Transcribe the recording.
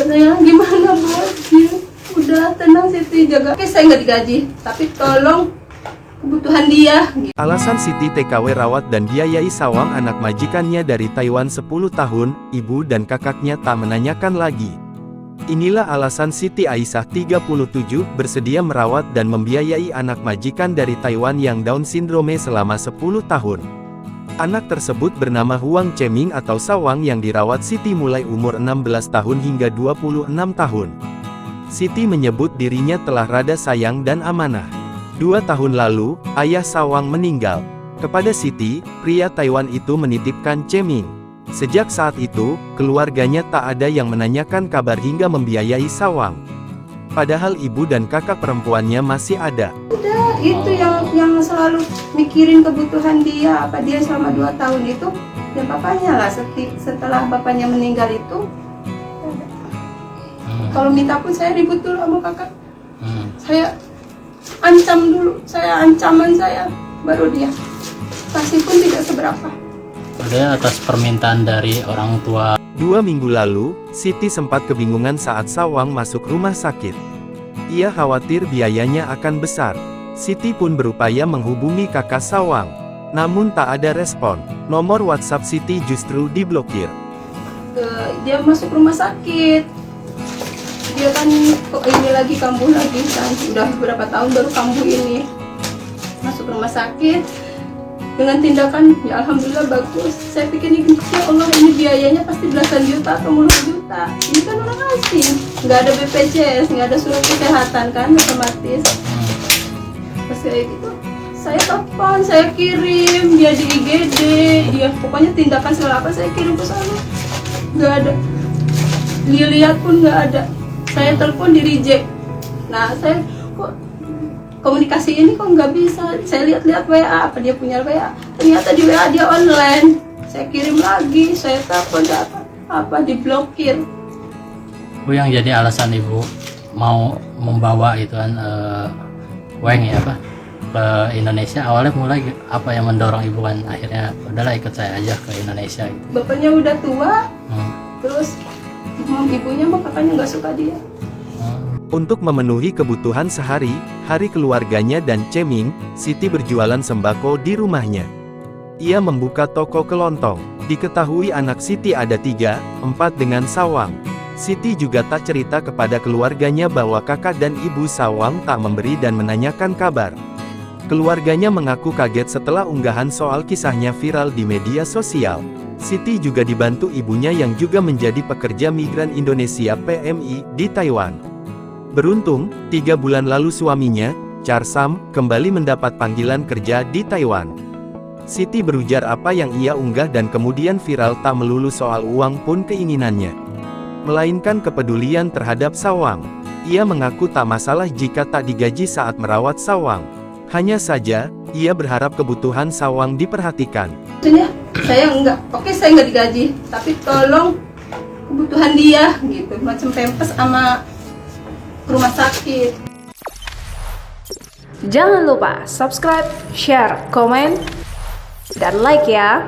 Katanya gimana bos? Udah tenang Siti, jaga. Oke, saya nggak digaji, tapi tolong kebutuhan dia. Alasan Siti TKW rawat dan biayai sawang anak majikannya dari Taiwan 10 tahun, ibu dan kakaknya tak menanyakan lagi. Inilah alasan Siti Aisyah 37 bersedia merawat dan membiayai anak majikan dari Taiwan yang Down syndrome selama 10 tahun. Anak tersebut bernama Huang Cheming atau Sawang yang dirawat Siti mulai umur 16 tahun hingga 26 tahun. Siti menyebut dirinya telah rada sayang dan amanah. 2 tahun lalu, ayah Sawang meninggal. Kepada Siti, pria Taiwan itu menitipkan Cheming. Sejak saat itu, keluarganya tak ada yang menanyakan kabar hingga membiayai Sawang. Padahal ibu dan kakak perempuannya masih ada. Udah, itu yang selalu mikirin kebutuhan dia, apa dia selama 2 tahun itu, ya papanya lah. Setelah bapaknya meninggal itu, kalau minta pun saya ribut dulu sama kakak. Saya ancam dulu, ancaman saya, baru dia kasih pun tidak seberapa. Ada atas permintaan dari orang tua. 2 minggu lalu, Siti sempat kebingungan saat Sawang masuk rumah sakit. Ia khawatir biayanya akan besar. Siti pun berupaya menghubungi kakak Sawang. Namun tak ada respon. Nomor WhatsApp Siti justru diblokir. Dia masuk rumah sakit. Dia kan kok ini lagi kambuh lagi kan, udah beberapa tahun baru kambuh ini. Masuk rumah sakit dengan tindakan ya alhamdulillah bagus. Saya pikir ini ya Allah, ini biayanya pasti belasan juta atau puluhan juta. Ini kan orang asing, nggak ada BPJS, nggak ada surat kesehatan kan otomatis. Pas kayak gitu, saya telepon, saya kirim, dia di IGD, dia pokoknya tindakan segala apa saya kirim ke sana. Nggak ada, dia lihat pun nggak ada. Saya telepon di reject. Nah, saya kok komunikasi ini kok nggak bisa. Saya lihat-lihat WA, apa dia punya WA. Ternyata di WA dia online. Saya kirim lagi, saya telepon apa diblokir. Bu, yang jadi alasan ibu mau membawa itu kan Weng ya apa ke Indonesia, awalnya mulai apa yang mendorong ibu kan akhirnya udahlah ikut saya aja ke Indonesia gitu. Bapaknya udah tua, terus ibunya sama kakaknya nggak suka dia. Untuk memenuhi kebutuhan sehari-hari keluarganya dan Cheming, Siti berjualan sembako di rumahnya. Ia membuka toko kelontong. Diketahui anak Siti ada 3, 4 dengan Sawang. Siti juga tak cerita kepada keluarganya bahwa kakak dan ibu Sawang tak memberi dan menanyakan kabar. Keluarganya mengaku kaget setelah unggahan soal kisahnya viral di media sosial. Siti juga dibantu ibunya yang juga menjadi pekerja migran Indonesia PMI di Taiwan. Beruntung, 3 bulan lalu suaminya, Charsam, kembali mendapat panggilan kerja di Taiwan. Siti berujar apa yang ia unggah dan kemudian viral tak melulu soal uang pun keinginannya, melainkan kepedulian terhadap Sawang. Ia mengaku tak masalah jika tak digaji saat merawat Sawang. Hanya saja, ia berharap kebutuhan Sawang diperhatikan. Maksudnya, saya saya nggak digaji, tapi tolong kebutuhan dia gitu, macam pempes sama rumah sakit. Jangan lupa subscribe, share, komen, dan like ya.